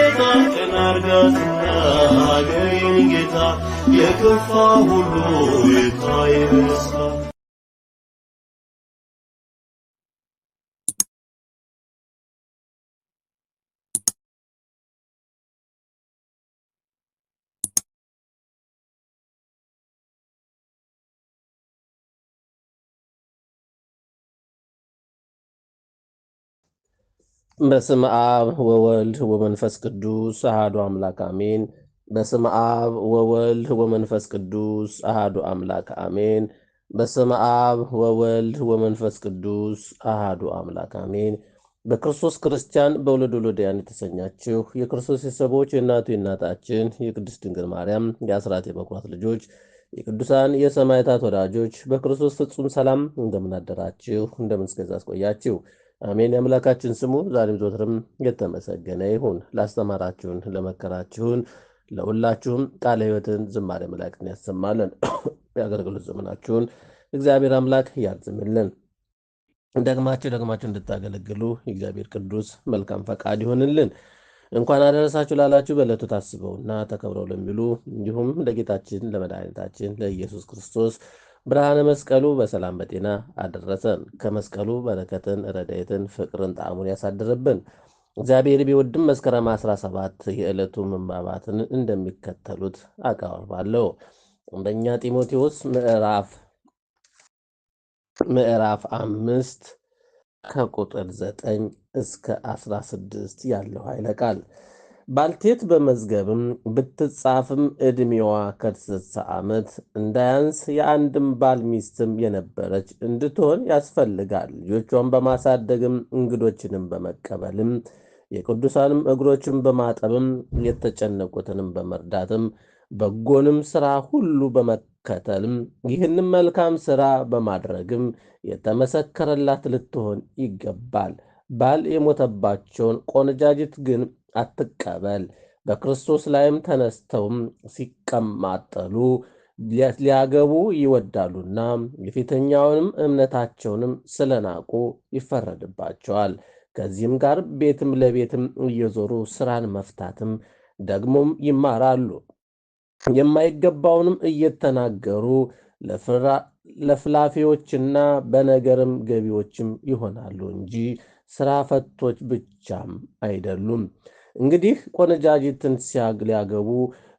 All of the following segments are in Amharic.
ጌታ ቀና አርጋትና ሀገሬን ጌታ የከፋ ሁሉ ይታይ በደስታ በስም አብ ወወልድ ወመንፈስ ቅዱስ አሃዱ አምላክ አሜን። በስም አብ ወወልድ ወመንፈስ ቅዱስ አሃዱ አምላክ አሜን። በስም አብ ወወልድ ወመንፈስ ቅዱስ አሃዱ አምላክ አሜን። በክርስቶስ ክርስቲያን በውሉድ ውሉዳውያን የተሰኛችሁ የክርስቶስ ቤተሰቦች የእናቱ የእናታችን የቅድስት ድንግል ማርያም የአስራት የበኩራት ልጆች የቅዱሳን የሰማዕታት ወዳጆች በክርስቶስ ፍጹም ሰላም እንደምናደራችሁ እንደምን እስከዚያ አስቆያችሁ። አሜን። የአምላካችን ስሙ ዛሬም ዘወትርም የተመሰገነ ይሁን። ላስተማራችሁን ለመከራችሁን ለሁላችሁም ቃለ ሕይወትን ዝማሬ መላእክትን ያሰማልን። የአገልግሎት ዘመናችሁን እግዚአብሔር አምላክ ያርዝምልን። ደግማችሁ እንድታገለግሉ የእግዚአብሔር ቅዱስ መልካም ፈቃድ ይሆንልን። እንኳን አደረሳችሁ ላላችሁ በዕለቱ ታስበውና ተከብረው ለሚሉ እንዲሁም ለጌታችን ለመድኃኒታችን ለኢየሱስ ክርስቶስ ብርሃነ መስቀሉ በሰላም በጤና አደረሰን። ከመስቀሉ በረከትን ረድኤትን ፍቅርን ጣዕሙን ያሳድርብን። እግዚአብሔር ቢወድም መስከረም 17 የዕለቱ ምንባባትን እንደሚከተሉት አቀርባለሁ። አንደኛ ጢሞቴዎስ ምዕራፍ 5 ከቁጥር 9 እስከ 16 ያለው ኃይለ ቃል። ባልቴት በመዝገብም ብትጻፍም ዕድሜዋ ከ60 ዓመት እንዳያንስ የአንድም ባል ሚስትም የነበረች እንድትሆን ያስፈልጋል። ልጆቿን በማሳደግም እንግዶችንም በመቀበልም የቅዱሳንም እግሮችን በማጠብም የተጨነቁትንም በመርዳትም በጎንም ሥራ ሁሉ በመከተልም ይህንም መልካም ሥራ በማድረግም የተመሰከረላት ልትሆን ይገባል። ባል የሞተባቸውን ቆነጃጅት ግን አትቀበል። በክርስቶስ ላይም ተነስተውም ሲቀማጠሉ ሊያገቡ ይወዳሉና የፊተኛውንም እምነታቸውንም ስለናቁ ይፈረድባቸዋል። ከዚህም ጋር ቤትም ለቤትም እየዞሩ ሥራን መፍታትም ደግሞም ይማራሉ። የማይገባውንም እየተናገሩ ለፍላፊዎችና በነገርም ገቢዎችም ይሆናሉ እንጂ ሥራ ፈቶች ብቻም አይደሉም። እንግዲህ ቆነጃጅትን ሊያገቡ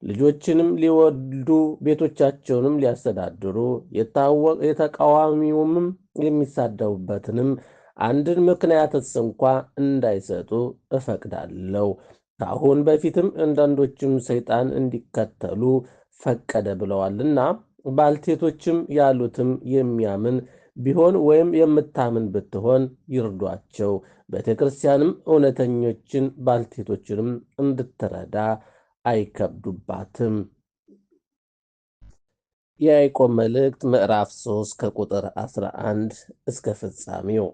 ልጆችንም ሊወልዱ ቤቶቻቸውንም ሊያስተዳድሩ የተቃዋሚውም የሚሳደቡበትንም አንድን ምክንያትስ እንኳ እንዳይሰጡ እፈቅዳለሁ። ከአሁን በፊትም አንዳንዶችም ሰይጣን እንዲከተሉ ፈቀደ ብለዋልና ባልቴቶችም ያሉትም የሚያምን ቢሆን ወይም የምታምን ብትሆን ይርዷቸው። ቤተ ክርስቲያንም እውነተኞችን ባልቴቶችንም እንድትረዳ አይከብዱባትም። የያዕቆብ መልእክት ምዕራፍ 3 ከቁጥር 11 እስከ ፍጻሜው።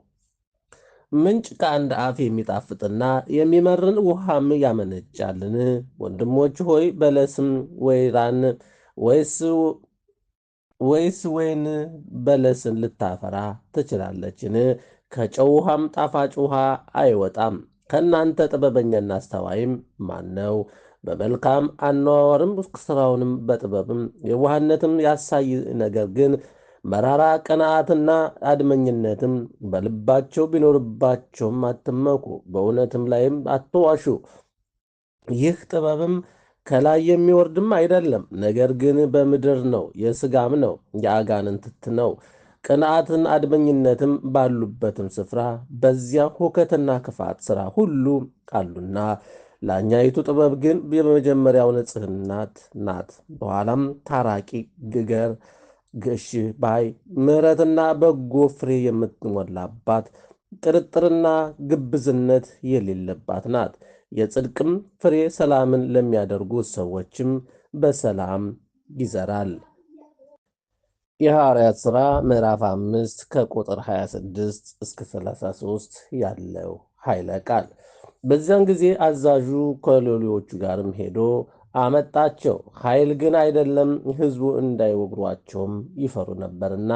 ምንጭ ከአንድ አፍ የሚጣፍጥና የሚመርን ውሃም ያመነጫልን? ወንድሞች ሆይ በለስም ወይራን ወይስ ወይን በለስን ልታፈራ ትችላለችን? ከጨው ውሃም ጣፋጭ ውሃ አይወጣም። ከእናንተ ጥበበኛና አስተዋይም ማን ነው? በመልካም አነዋወርም ሥራውንም በጥበብም የዋህነትም ያሳይ። ነገር ግን መራራ ቅንዓትና አድመኝነትም በልባቸው ቢኖርባቸውም አትመኩ፣ በእውነትም ላይም አትዋሹ። ይህ ጥበብም ከላይ የሚወርድም አይደለም፣ ነገር ግን በምድር ነው፣ የሥጋም ነው፣ የአጋንንት ነው። ቅንዓትን አድመኝነትም ባሉበትም ስፍራ በዚያ ሁከትና ክፋት ሥራ ሁሉ አሉና። ላኛይቱ ጥበብ ግን የመጀመሪያው ንጽሕናት ናት፣ በኋላም ታራቂ፣ ግገር፣ ገሽ ባይ፣ ምሕረትና በጎ ፍሬ የምትሞላባት፣ ጥርጥርና ግብዝነት የሌለባት ናት። የጽድቅም ፍሬ ሰላምን ለሚያደርጉ ሰዎችም በሰላም ይዘራል። የሐዋርያት ሥራ ምዕራፍ 5 ከቁጥር 26 እስከ 33 ያለው ኃይለ ቃል። በዚያን ጊዜ አዛዡ ከሎሌዎቹ ጋርም ሄዶ አመጣቸው። ኃይል ግን አይደለም፣ ሕዝቡ እንዳይወግሯቸውም ይፈሩ ነበርና።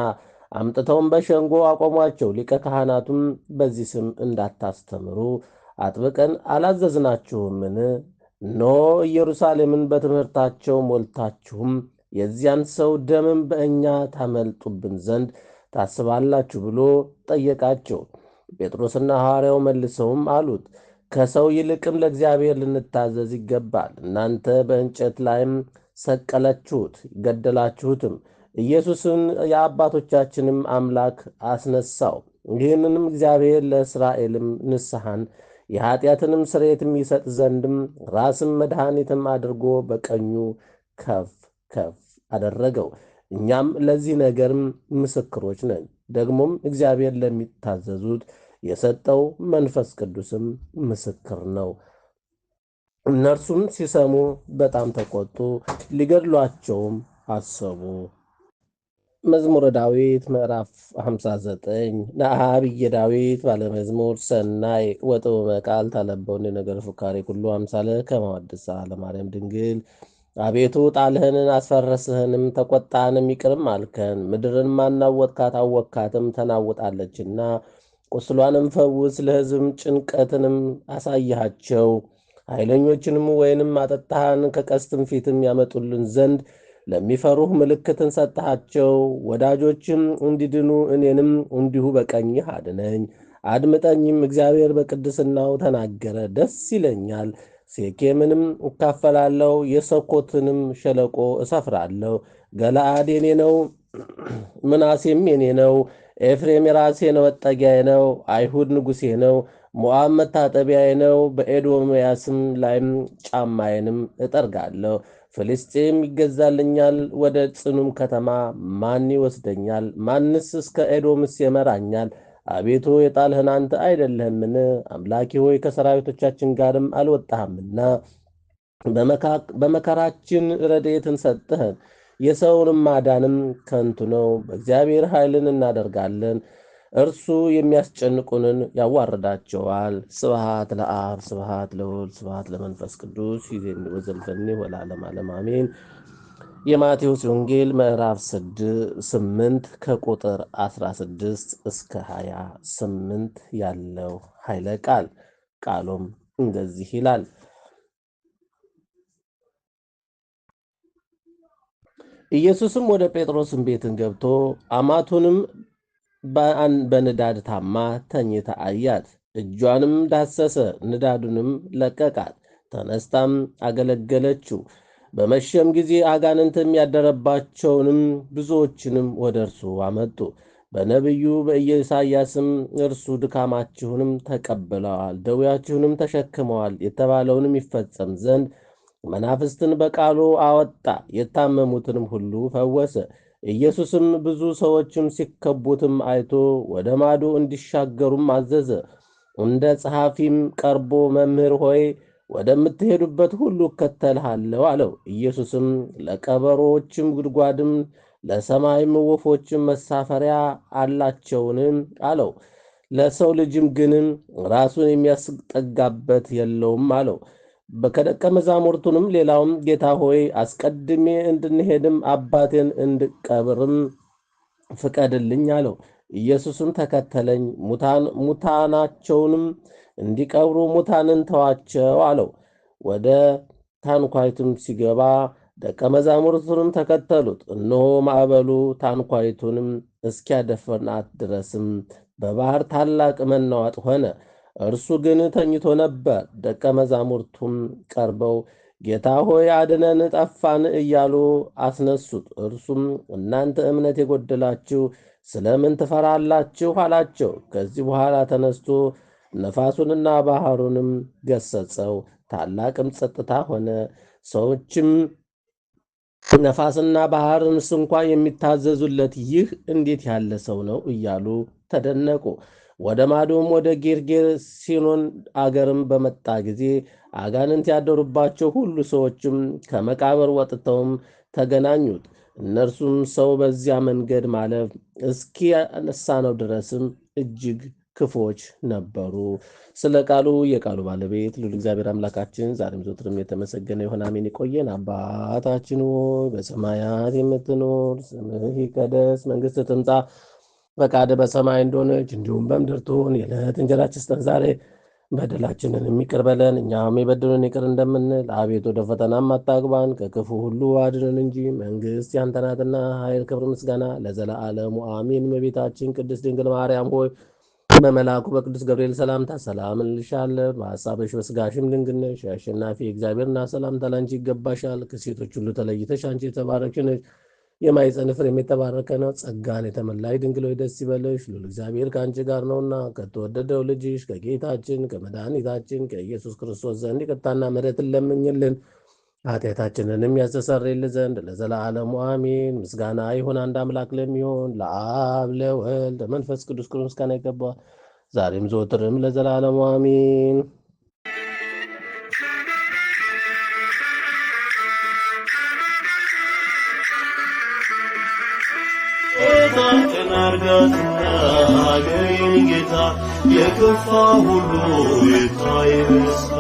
አምጥተውም በሸንጎ አቆሟቸው። ሊቀ ካህናቱም በዚህ ስም እንዳታስተምሩ አጥብቀን አላዘዝናችሁምን? እነሆ ኢየሩሳሌምን በትምህርታቸው ሞልታችሁም የዚያን ሰው ደምም በእኛ ታመልጡብን ዘንድ ታስባላችሁ ብሎ ጠየቃቸው። ጴጥሮስና ሐዋርያው መልሰውም አሉት፣ ከሰው ይልቅም ለእግዚአብሔር ልንታዘዝ ይገባል። እናንተ በእንጨት ላይም ሰቀላችሁት፣ ገደላችሁትም። ኢየሱስን የአባቶቻችንም አምላክ አስነሳው። ይህንንም እግዚአብሔር ለእስራኤልም ንስሐን የኀጢአትንም ስርየትም ይሰጥ ዘንድም ራስም መድኃኒትም አድርጎ በቀኙ ከፍ ከፍ አደረገው። እኛም ለዚህ ነገርም ምስክሮች ነን። ደግሞም እግዚአብሔር ለሚታዘዙት የሰጠው መንፈስ ቅዱስም ምስክር ነው። እነርሱም ሲሰሙ በጣም ተቆጡ፣ ሊገድሏቸውም አሰቡ። መዝሙረ ዳዊት ምዕራፍ 59 ንዓብየ ዳዊት ባለመዝሙር ሰናይ ወጥበበ ቃል ታለበውን ነገር ፉካሬ ኩሉ አምሳለ ከመወድሳ ለማርያም ድንግል። አቤቱ ጣልህንን አስፈረስህንም ተቆጣንም ይቅርም አልከን። ምድርን ማናወጥካት አወካትም ተናውጣለችና። ቁስሏንም ፈውስ፣ ለሕዝብም ጭንቀትንም አሳይሃቸው። ኃይለኞችንም ወይንም አጠጣሃን፣ ከቀስትም ፊትም ያመጡልን ዘንድ ለሚፈሩህ ምልክትን ሰጠሃቸው። ወዳጆችም እንዲድኑ እኔንም እንዲሁ በቀኝህ አድነኝ አድምጠኝም። እግዚአብሔር በቅድስናው ተናገረ፣ ደስ ይለኛል። ሴኬምንም እካፈላለሁ፣ የሰኮትንም ሸለቆ እሰፍራለሁ። ገለአድ የኔ ነው፣ ምናሴም የኔ ነው። ኤፍሬም የራሴ ነው፣ መጠጊያዬ ነው። አይሁድ ንጉሴ ነው፣ ሞዓብ መታጠቢያዬ ነው። በኤዶምያስም ላይም ጫማዬንም እጠርጋለሁ። ፍልስጤም ይገዛልኛል፣ ወደ ጽኑም ከተማ ማን ይወስደኛል? ማንስ እስከ ኤዶምስ ይመራኛል? አቤቱ የጣልህን አንተ አይደለህምን? አምላኬ ሆይ ከሰራዊቶቻችን ጋርም አልወጣህምና። በመከራችን ረድኤትን ሰጥህን፣ የሰውንም ማዳንም ከንቱ ነው። በእግዚአብሔር ኃይልን እናደርጋለን፣ እርሱ የሚያስጨንቁንን ያዋርዳቸዋል። ስብሐት ለአብ ስብሐት ለወልድ ስብሐት ለመንፈስ ቅዱስ ይዜኒ ወዘልፈኒ ወለዓለመ ዓለም አሜን። የማቴዎስ ወንጌል ምዕራፍ 8 ከቁጥር 16 እስከ 28 ያለው ኃይለ ቃል። ቃሉም እንደዚህ ይላል። ኢየሱስም ወደ ጴጥሮስም ቤትን ገብቶ አማቱንም በንዳድ ታማ ተኝታ አያት። እጇንም ዳሰሰ፣ ንዳዱንም ለቀቃት። ተነስታም አገለገለችው። በመሸም ጊዜ አጋንንትም ያደረባቸውንም ብዙዎችንም ወደ እርሱ አመጡ። በነቢዩ በኢሳይያስም እርሱ ድካማችሁንም ተቀብለዋል፣ ደዌያችሁንም ተሸክመዋል የተባለውንም ይፈጸም ዘንድ መናፍስትን በቃሉ አወጣ፣ የታመሙትንም ሁሉ ፈወሰ። ኢየሱስም ብዙ ሰዎችም ሲከቡትም አይቶ ወደ ማዶ እንዲሻገሩም አዘዘ። እንደ ጸሐፊም ቀርቦ መምህር ሆይ ወደምትሄዱበት ሁሉ እከተልሃለሁ አለው። ኢየሱስም ለቀበሮዎችም ጉድጓድም ለሰማይም ወፎችም መሳፈሪያ አላቸውን አለው። ለሰው ልጅም ግንም ራሱን የሚያስጠጋበት የለውም አለው። ከደቀ መዛሙርቱንም ሌላውም ጌታ ሆይ አስቀድሜ እንድንሄድም አባቴን እንድቀብርም ፍቀድልኝ አለው። ኢየሱስም ተከተለኝ፣ ሙታናቸውንም እንዲቀብሩ ሙታንን ተዋቸው አለው። ወደ ታንኳይቱም ሲገባ ደቀ መዛሙርቱንም ተከተሉት። እነሆ ማዕበሉ ታንኳይቱንም እስኪያደፍናት ድረስም በባህር ታላቅ መናወጥ ሆነ። እርሱ ግን ተኝቶ ነበር። ደቀ መዛሙርቱም ቀርበው ጌታ ሆይ አድነን፣ ጠፋን እያሉ አስነሱት። እርሱም እናንተ እምነት የጎደላችሁ ስለምን ትፈራላችሁ አላቸው። ከዚህ በኋላ ተነስቶ ነፋሱንና ባህሩንም ገሰጸው፣ ታላቅም ጸጥታ ሆነ። ሰዎችም ነፋስና ባህርንስ እንኳ የሚታዘዙለት ይህ እንዴት ያለ ሰው ነው እያሉ ተደነቁ። ወደ ማዶም ወደ ጌርጌሴኖን አገርም በመጣ ጊዜ አጋንንት ያደሩባቸው ሁሉ ሰዎችም ከመቃብር ወጥተውም ተገናኙት። እነርሱም ሰው በዚያ መንገድ ማለፍ እስኪያነሳነው ድረስም እጅግ ክፎች ነበሩ። ስለ ቃሉ የቃሉ ባለቤት ልዑል እግዚአብሔር አምላካችን ዛሬም ዘወትርም የተመሰገነ ይሁን፣ አሜን። ይቆየን። አባታችን ሆይ በሰማያት የምትኖር ስምህ ይቀደስ፣ መንግሥትህ ትምጣ፣ ፈቃድህ በሰማይ እንደሆነች እንዲሁም በምድር ትሁን። የዕለት እንጀራችንን ስጠን ዛሬ፣ በደላችንን የሚቅር በለን እኛም የበደሉንን ይቅር እንደምንል። አቤት ወደ ፈተናም አታግባን ከክፉ ሁሉ አድነን እንጂ መንግሥት ያንተ ናትና፣ ኃይል፣ ክብር፣ ምስጋና ለዘለዓለሙ አሜን። እመቤታችን ቅድስት ድንግል ማርያም ሆይ በመልአኩ በቅዱስ ገብርኤል ሰላምታ ሰላም እንልሻለን። በሐሳብሽ በሥጋሽም ድንግል ነሽ። የአሸናፊ እግዚአብሔርና ሰላምታ ላንቺ ይገባሻል። ከሴቶች ሁሉ ተለይተሽ አንቺ የተባረክሽ ነሽ። የማኅፀንሽ ፍሬም የተባረከ ነው። ጸጋን የተመላሽ ድንግል ሆይ ደስ ይበልሽ፣ ልዑል እግዚአብሔር ከአንቺ ጋር ነውና ከተወደደው ልጅሽ ከጌታችን ከመድኃኒታችን ከኢየሱስ ክርስቶስ ዘንድ ይቅርታና ምሕረትን ለምኝልን ኃጢአታችንንም ያስተሰርይልን ዘንድ ለዘላለሙ አሜን። ምስጋና ይሁን አንድ አምላክ ለሚሆን ለአብ ለወልድ ለመንፈስ ቅዱስ ክብር ምስጋና ይገባል፣ ዛሬም ዘወትርም ለዘላለሙ አሜን። ታቅን አርጋትና አገሬን ጌታ የከፋ ሁሉ ይታይ በስታ